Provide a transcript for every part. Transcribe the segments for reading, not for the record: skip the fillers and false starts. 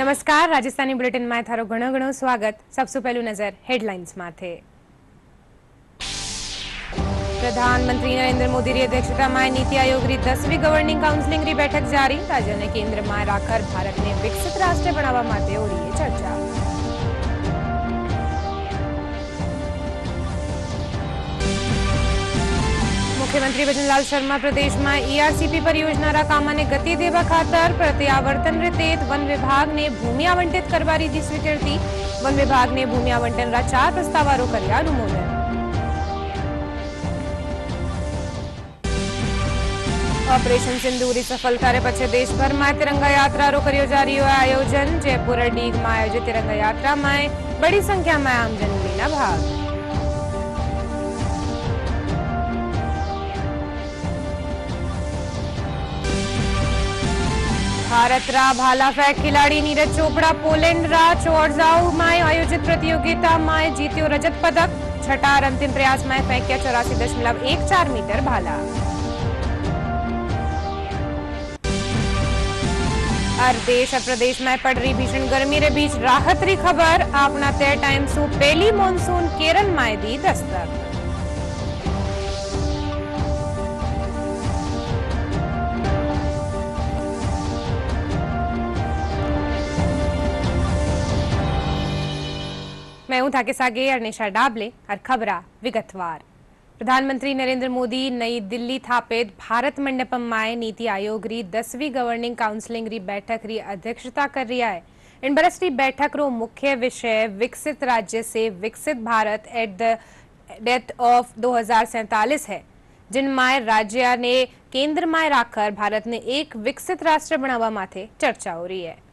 नमस्कार, राजस्थानी बुलेटिन में थारो घणो घणो स्वागत। सबसे पहलू नजर हेडलाइंस माथे। प्रधानमंत्री नरेंद्र मोदी की अध्यक्षता में नीति आयोग की 10મી गवर्निंग काउंसिलिंग की बैठक जारी। राज्य ने केंद्र में राखर भारत ने विकसित राष्ट्र बनावा माटे ओळीए चर्चा। मुख्यमंत्री भजनलाल शर्मा प्रदेश में ईआरसीपी परियोजना कामा ने गति देवा खातर प्रत्यावर्तन रितेत वन विभाग ने भूमि आवंटित करवारी दी स्वीकृति। वन विभाग ने भूमि आवंटन 4 प्रस्तावारो कर्या अनुमोदन। ऑपरेशन सिंदूरी सफलता रे पछे देशभर में तिरंगा यात्रा रो कर्यो जारी आयोजन। जयपुर डीग में आयोजित तिरंगा यात्रा में बड़ी संख्या में आमजन लीना भाग। भारत रा भाला फेंक खिलाड़ी नीरज चोपड़ा पोलैंड रा चोरजाऊ में आयोजित प्रतियोगिता में जीत्यो रजत पदक। छठा और अंतिम प्रयास में फेंकिया 84.14 मीटर भाला। और देश और प्रदेश में पड़ रही भीषण गर्मी रे बीच राहत री खबर। अपना तय टाइम सु पहली मॉनसून केरल में दी दस्तक। मैं हूं थाके सागे अर्निशा डाबले और खबरा विगतवार। प्रधानमंत्री नरेंद्र मोदी नई दिल्ली थापित भारत मंडपम में नीति आयोग री 10वीं गवर्निंग काउंसिलिंग री बैठक री अध्यक्षता कर रहा है। इन बरस री बैठक रो मुख्य विषय विकसित राज्य से विकसित Bharat at the date of 2047 है, जिनमें राज्य ने केंद्र में राखकर भारत ने एक विकसित राष्ट्र बनावा माथे चर्चा हो रही है।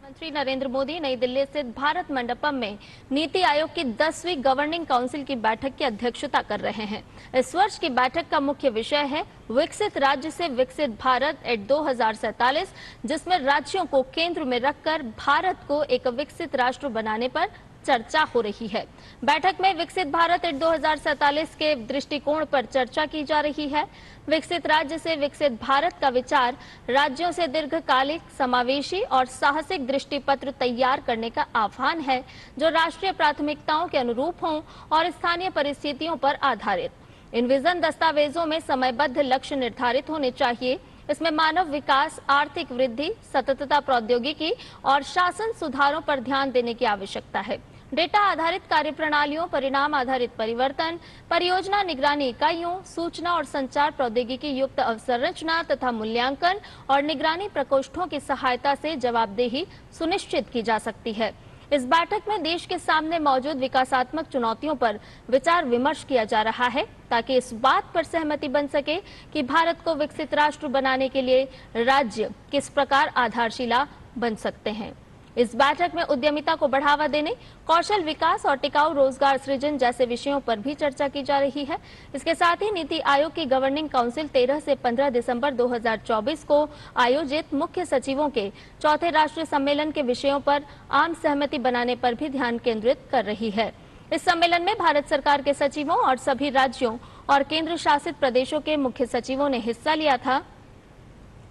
प्रधानमंत्री नरेंद्र मोदी नई दिल्ली स्थित भारत मंडपम में नीति आयोग की 10वीं गवर्निंग काउंसिल की बैठक की अध्यक्षता कर रहे हैं। इस वर्ष की बैठक का मुख्य विषय है विकसित राज्य से विकसित भारत एट 2047, जिसमें राज्यों को केंद्र में रखकर भारत को एक विकसित राष्ट्र बनाने पर चर्चा हो रही है। बैठक में विकसित भारत एट 2047 के दृष्टिकोण पर चर्चा की जा रही है। विकसित राज्य से विकसित भारत का विचार राज्यों से दीर्घकालिक, समावेशी और साहसिक दृष्टिपत्र तैयार करने का आह्वान है, जो राष्ट्रीय प्राथमिकताओं के अनुरूप हों और स्थानीय परिस्थितियों पर आधारित। इन विजन दस्तावेजों में समयबद्ध लक्ष्य निर्धारित होने चाहिए। इसमें मानव विकास, आर्थिक वृद्धि, सततता, प्रौद्योगिकी और शासन सुधारों पर ध्यान देने की आवश्यकता है। डेटा आधारित कार्यप्रणालियों, परिणाम आधारित परिवर्तन, परियोजना निगरानी इकाइयों, सूचना और संचार प्रौद्योगिकी युक्त अवसंरचना तथा मूल्यांकन और निगरानी प्रकोष्ठों की सहायता से जवाबदेही सुनिश्चित की जा सकती है। इस बैठक में देश के सामने मौजूद विकासात्मक चुनौतियों पर विचार विमर्श किया जा रहा है, ताकि इस बात पर सहमति बन सके कि भारत को विकसित राष्ट्र बनाने के लिए राज्य किस प्रकार आधारशिला बन सकते हैं। इस बैठक में उद्यमिता को बढ़ावा देने, कौशल विकास और टिकाऊ रोजगार सृजन जैसे विषयों पर भी चर्चा की जा रही है। इसके साथ ही नीति आयोग की गवर्निंग काउंसिल 13 से 15 दिसंबर 2024 को आयोजित मुख्य सचिवों के चौथे राष्ट्रीय सम्मेलन के विषयों पर आम सहमति बनाने पर भी ध्यान केंद्रित कर रही है। इस सम्मेलन में भारत सरकार के सचिवों और सभी राज्यों और केंद्र शासित प्रदेशों के मुख्य सचिवों ने हिस्सा लिया था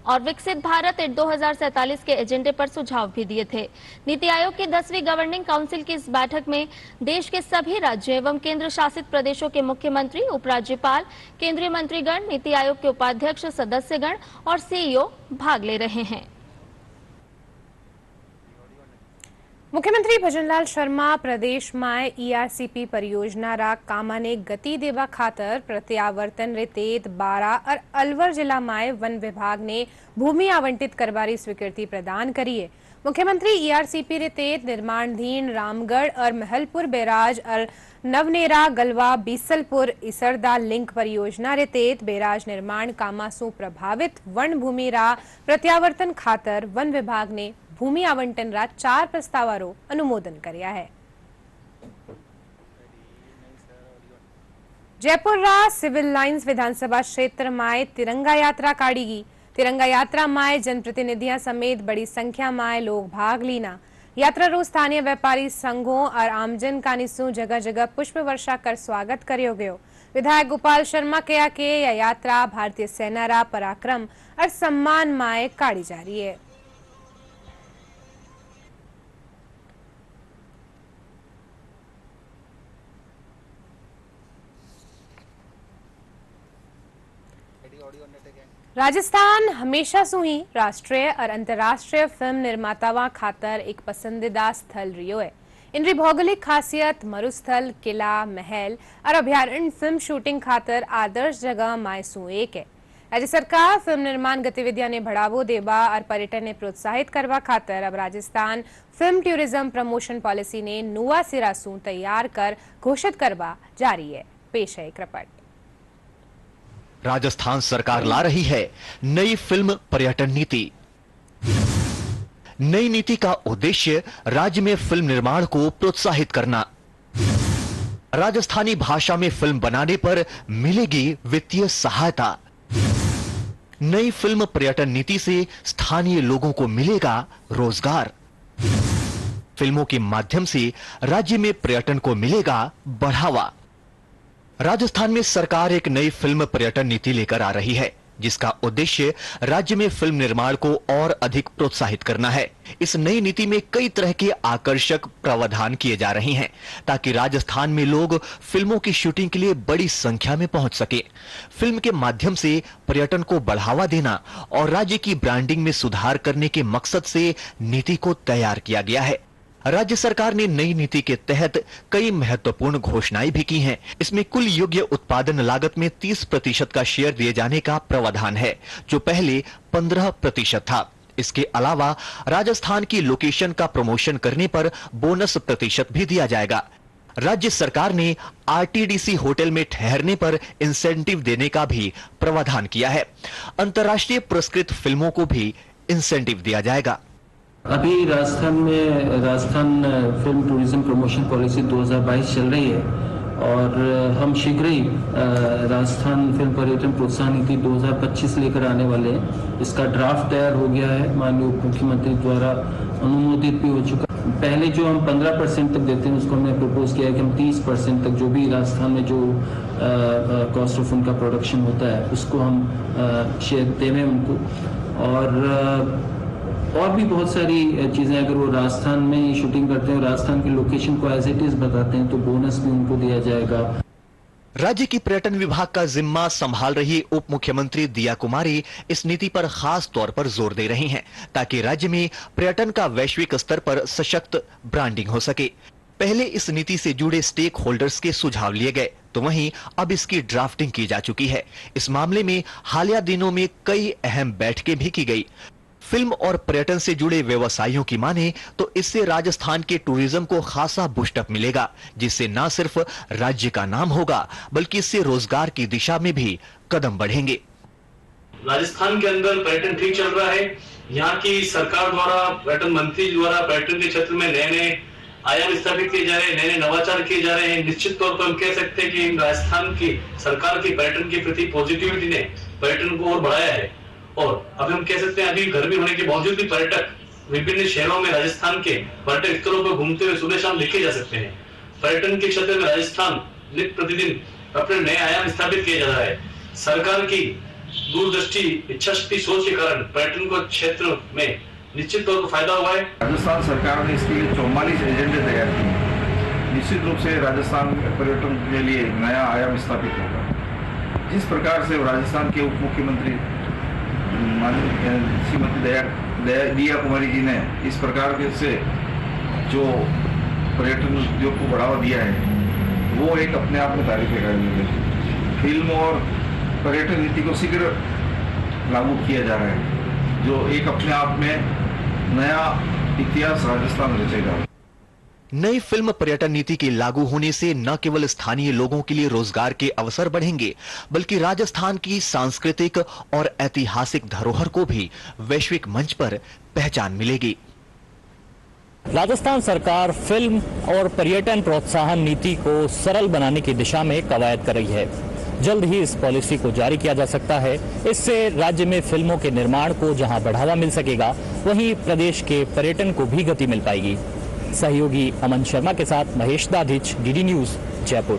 और विकसित भारत एट 2047 के एजेंडे पर सुझाव भी दिए थे। नीति आयोग की 10वीं गवर्निंग काउंसिल की इस बैठक में देश के सभी राज्यों एवं केंद्र शासित प्रदेशों के मुख्यमंत्री, उपराज्यपाल, केंद्रीय मंत्रीगण, नीति आयोग के उपाध्यक्ष, सदस्यगण और सीईओ भाग ले रहे हैं। मुख्यमंत्री भजनलाल शर्मा प्रदेश में ईआरसीपी परियोजना रा कामा ने गति देवा खातर प्रत्यावर्तन रितेत, बारा और अलवर जिला में वन विभाग ने भूमि आवंटित करवारी स्वीकृति प्रदान करी है। मुख्यमंत्री ईआरसीपी रितेत निर्माणाधीन रामगढ़ और महलपुर बैराज और नवनेरा, गलवा, बीसलपुर, इसरदा लिंक परियोजना रितेत बैराज निर्माण कामा सु प्रभावित वन भूमि रा प्रत्यावर्तन खातर वन विभाग ने भूमि आवंटन 4 प्रस्तावारो अनुमोदन कर्या है। जयपुर रा सिविल लाइन्स विधानसभा क्षेत्र में तिरंगा यात्रा काढ़ी गई। तिरंगा यात्रा में जनप्रतिनिधियां समेत बड़ी संख्या में लोग भाग लीना। यात्रा रो स्थानीय व्यापारी संघों और आमजन का निसु जगह जगह पुष्प वर्षा कर स्वागत करियो गयो। विधायक गोपाल शर्मा कहा कि यह यात्रा भारतीय सेना रा पराक्रम और सम्मान में काढ़ी जा रही है। राजस्थान हमेशा से ही राष्ट्रीय और अंतर्राष्ट्रीय फिल्म निर्मातावां खातर एक पसंदीदा स्थल रियो है। इनरी भौगोलिक खासियत मरुस्थल, किला, महल और अभयारण्य फिल्म शूटिंग खातर आदर्श जगह मायसू एक है। राज्य सरकार फिल्म निर्माण गतिविधियां ने बढ़ावो देवा और पर्यटन ने प्रोत्साहित करवा खातर अब Rajasthan film tourism promotion policy ने नुआ सिरासू तैयार कर घोषित करवा जारी है। पेश है एक रिपोर्ट। राजस्थान सरकार ला रही है नई फिल्म पर्यटन नीति। नई नीति का उद्देश्य राज्य में फिल्म निर्माण को प्रोत्साहित करना। राजस्थानी भाषा में फिल्म बनाने पर मिलेगी वित्तीय सहायता। नई फिल्म पर्यटन नीति से स्थानीय लोगों को मिलेगा रोजगार। फिल्मों के माध्यम से राज्य में पर्यटन को मिलेगा बढ़ावा। राजस्थान में सरकार एक नई फिल्म पर्यटन नीति लेकर आ रही है, जिसका उद्देश्य राज्य में फिल्म निर्माण को और अधिक प्रोत्साहित करना है। इस नई नीति में कई तरह के आकर्षक प्रावधान किए जा रहे हैं ताकि राजस्थान में लोग फिल्मों की शूटिंग के लिए बड़ी संख्या में पहुंच सके। फिल्म के माध्यम से पर्यटन को बढ़ावा देना और राज्य की ब्रांडिंग में सुधार करने के मकसद से नीति को तैयार किया गया है। राज्य सरकार ने नई नीति के तहत कई महत्वपूर्ण घोषणाएं भी की हैं। इसमें कुल योग्य उत्पादन लागत में 30% का शेयर दिए जाने का प्रावधान है, जो पहले 15% था। इसके अलावा राजस्थान की लोकेशन का प्रमोशन करने पर बोनस प्रतिशत भी दिया जाएगा। राज्य सरकार ने आरटीडीसी होटल में ठहरने पर इंसेंटिव देने का भी प्रावधान किया है। अंतर्राष्ट्रीय पुरस्कृत फिल्मों को भी इंसेंटिव दिया जाएगा। अभी राजस्थान में Rajasthan film tourism promotion policy 2022 चल रही है और हम शीघ्र ही राजस्थान फिल्म पर्यटन प्रोत्साहन नीति 2025 लेकर आने वाले हैं। इसका ड्राफ्ट तैयार हो गया है, माननीय उप मुख्यमंत्री द्वारा अनुमोदित भी हो चुका। पहले जो हम 15% तक देते हैं उसको हमने प्रपोज किया है कि हम 30% तक जो भी राजस्थान में जो कॉस्ट ऑफ उनका प्रोडक्शन होता है उसको हम शेयर देवें उनको। और भी बहुत सारी चीजें, अगर वो राजस्थान में ही शूटिंग करते हैं, राजस्थान की लोकेशन को एज इट इज बताते हैं तो बोनस भी उनको दिया जाएगा। राज्य की पर्यटन विभाग का जिम्मा संभाल रही उप मुख्यमंत्री दिया कुमारी इस नीति पर खास तौर पर जोर दे रही हैं ताकि राज्य में पर्यटन का वैश्विक स्तर पर सशक्त ब्रांडिंग हो सके। पहले इस नीति से जुड़े स्टेक होल्डर्स के सुझाव लिए गए, तो वहीं अब इसकी ड्राफ्टिंग की जा चुकी है। इस मामले में हालिया दिनों में कई अहम बैठकें भी की गई। फिल्म और पर्यटन से जुड़े व्यवसायियों की माने तो इससे राजस्थान के टूरिज्म को खासा बूस्टअप मिलेगा, जिससे न सिर्फ राज्य का नाम होगा बल्कि इससे रोजगार की दिशा में भी कदम बढ़ेंगे। राजस्थान के अंदर पर्यटन ठीक चल रहा है। यहाँ की सरकार द्वारा, पर्यटन मंत्री द्वारा पर्यटन के क्षेत्र में नए नए आयाम स्थापित किए जा रहे हैं, नए नए नवाचार किए जा रहे हैं। निश्चित तौर पर हम कह सकते हैं कि राजस्थान की सरकार की पर्यटन के प्रति पॉजिटिविटी ने पर्यटन को और बढ़ाया है। और अब हम कह सकते हैं अभी घर में होने के बावजूद भी पर्यटक विभिन्न शहरों में राजस्थान के पर्यटक स्थलों पर घूमते हुए सुबह शाम लिखे जा सकते हैं। पर्यटन के क्षेत्र में राजस्थान नित्य प्रतिदिन अपने नए आयाम स्थापित किया जा रहा है। सरकार की दूरदृष्टि, इच्छा शक्ति, सोच के कारण पर्यटन को क्षेत्र में निश्चित तौर पर फायदा हुआ है। राजस्थान सरकार ने इसके लिए 44 एजेंडे तैयार किए। निश्चित रूप से राजस्थान पर्यटन के लिए नया आयाम स्थापित होगा। जिस प्रकार से राजस्थान के उप मुख्यमंत्री श्रीमती दिया कुमारी जी ने इस प्रकार के से जो पर्यटन उद्योग को बढ़ावा दिया है वो एक अपने आप में तारीफ है। फिल्म और पर्यटन नीति को शीघ्र लागू किया जा रहा है, जो एक अपने आप में नया इतिहास राजस्थान रचेगा। नई फिल्म पर्यटन नीति के लागू होने से न केवल स्थानीय लोगों के लिए रोजगार के अवसर बढ़ेंगे बल्कि राजस्थान की सांस्कृतिक और ऐतिहासिक धरोहर को भी वैश्विक मंच पर पहचान मिलेगी। राजस्थान सरकार फिल्म और पर्यटन प्रोत्साहन नीति को सरल बनाने की दिशा में कवायद कर रही है। जल्द ही इस पॉलिसी को जारी किया जा सकता है। इससे राज्य में फिल्मों के निर्माण को जहां बढ़ावा मिल सकेगा, वहीं प्रदेश के पर्यटन को भी गति मिल पाएगी। सहयोगी अमन शर्मा के साथ महेश दाधिच, डीडी न्यूज, जयपुर।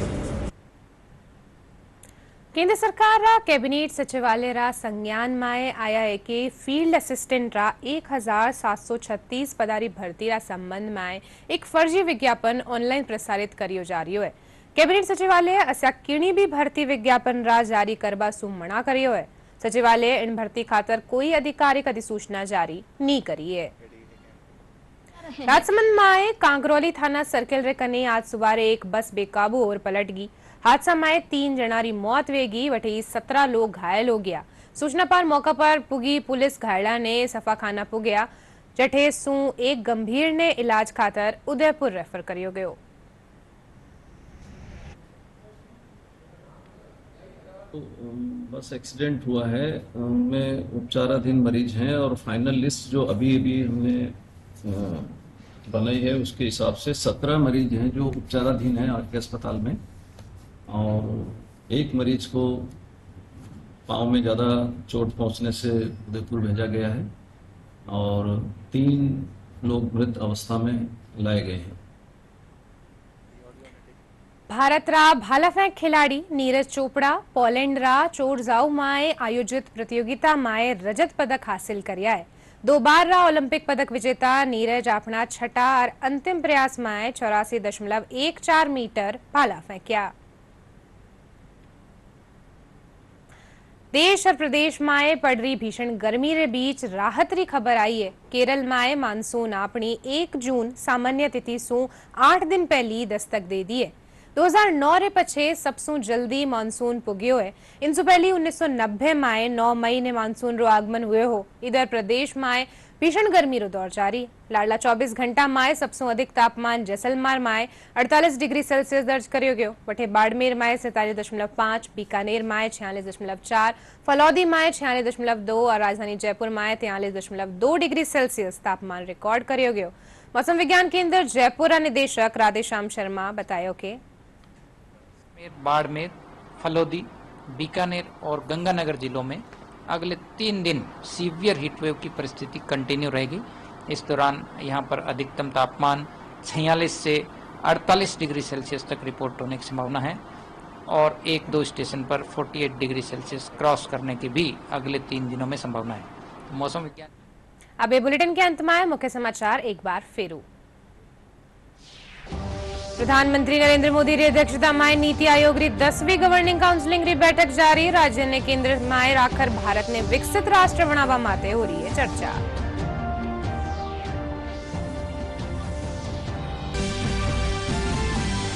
केंद्र सरकार रा कैबिनेट सचिवालय रा संज्ञान में आया है कि फील्ड असिस्टेंट रा 1736 पदारी भर्ती रा संबंध में एक फर्जी विज्ञापन ऑनलाइन प्रसारित करियो जा रही है। कैबिनेट सचिवालय असा किणी भी भर्ती विज्ञापन रा जारी करबा सु मना करियो है। सचिवालय इन भर्ती खातर कोई आधिकारिक अधिसूचना जारी नहीं करी है। राजसमंद में कांकरोली थाना सर्किल रे कने आज सुबारे एक बस बेकाबू और पलट गई। हादसा में 3 जनारी मौत वेगी वठी 17 लोग घायल हो गया। सूचना पर मौका पर पुगी पुलिस घायला ने सफाखाना पुग्या, जठे सू एक गंभीर ने इलाज खातर उदयपुर रेफर करियो गयो। बस एक्सीडेंट हुआ है, उनमें उपचाराधीन मरीज हैं और फाइनल लिस्ट जो अभी हमने बनाई है उसके हिसाब से 17 मरीज हैं जो उपचाराधीन हैं आर के अस्पताल में, और एक मरीज को पाँव में ज़्यादा चोट पहुंचने से उदयपुर भेजा गया है और 3 लोग मृत अवस्था में लाए गए हैं। भारत रा भाला फेंक खिलाड़ी नीरज चोपड़ा पोलैंड रा चोरजाऊ में आयोजित प्रतियोगिता में रजत पदक हासिल किया है। 2 बार रा ओलंपिक पदक विजेता नीरज अपना छठा और अंतिम प्रयास में 84.14 मीटर भाला फेंकिया। देश और प्रदेश में पड़ रही भीषण गर्मी रे बीच राहत री खबर आई है। केरल में मानसून अपनी 1 जून सामान्य तिथि सु 8 दिन पहली दस्तक दे दी है। 2009 रे पछे सबसु जल्दी मानसून पुग्यो है। इनसु पहली 1990 में 9 मई ने मानसून रो आगमन हुए हो। इधर प्रदेश में भीषण गर्मी रो दौर जारी। लाडला 24 घंटा में सबसु अधिक तापमान जैसलमेर में 48 डिग्री सेल्सियस दर्ज करियो गयो। वठे बाड़मेर में 47.5, बीकानेर में 46.4, फलौदी में 46.2 और राजधानी जयपुर में 43.2 डिग्री सेल्सियस तापमान रिकॉर्ड करियो गयो। मौसम विज्ञान केंद्र जयपुर निदेशक राधेश्याम शर्मा बतायो के बाड़मेर, फलौदी, बीकानेर और गंगानगर जिलों में अगले 3 दिन सीवियर हीटवेव की परिस्थिति कंटिन्यू रहेगी। इस दौरान यहां पर अधिकतम तापमान 46 से 48 डिग्री सेल्सियस तक रिपोर्ट होने की संभावना है और 1-2 स्टेशन पर 48 डिग्री सेल्सियस क्रॉस करने की भी अगले 3 दिनों में संभावना है। मौसम विज्ञान। अब ये बुलेटिन के अंत में मुख्य समाचार एक बार फिर। प्रधानमंत्री नरेंद्र मोदी की अध्यक्षता में नीति आयोग री 10वीं गवर्निंग काउंसिलिंग री बैठक जारी। राज्य ने केंद्र में राखर भारत ने विकसित राष्ट्र बनावा माते हो रही है चर्चा।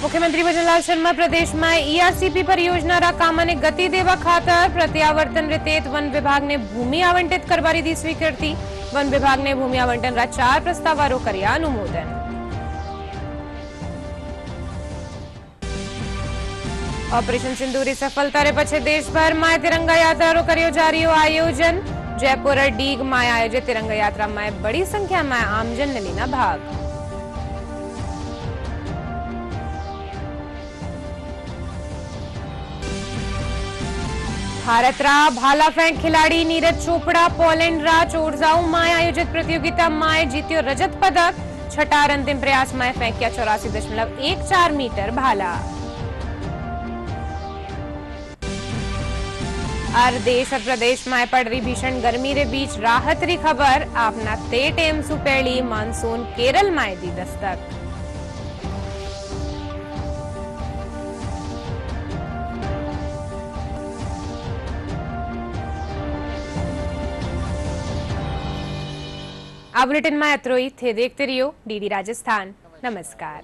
मुख्यमंत्री भजनलाल शर्मा प्रदेश में ईआरसीपी परियोजना रा कामा ने गति देवा खातर प्रत्यावर्तन रितेत वन विभाग ने भूमि आवंटित करवारी दी स्वीकृति। वन विभाग ने भूमि आवंटन रा 4 प्रस्तावारो कर्या अनुमोदन। ऑपरेशन सिंदूरी सफलता रे पछे देश भर में तिरंगा यात्रा रो करियो जारी हो आयोजन। जयपुर और डीग में आयोजित तिरंगा यात्रा में बड़ी संख्या में आमजन ने लेना भाग। भारत रा भाला फेंक खिलाड़ी नीरज चोपड़ा पोलैंड रा चोरजाऊ में आयोजित प्रतियोगिता में जीत्यो रजत पदक। छठा और अंतिम प्रयास में फेंकिया 84.14 मीटर भाला। और देश और प्रदेश में पड़ रही भीषण गर्मी रे बीच राहत री खबर। अपना 3 टेम सु पहली मानसून केरल में दी दस्तक। आ बुलेटिन में अत्रोई थे देखते रहियो डीडी राजस्थान। नमस्कार।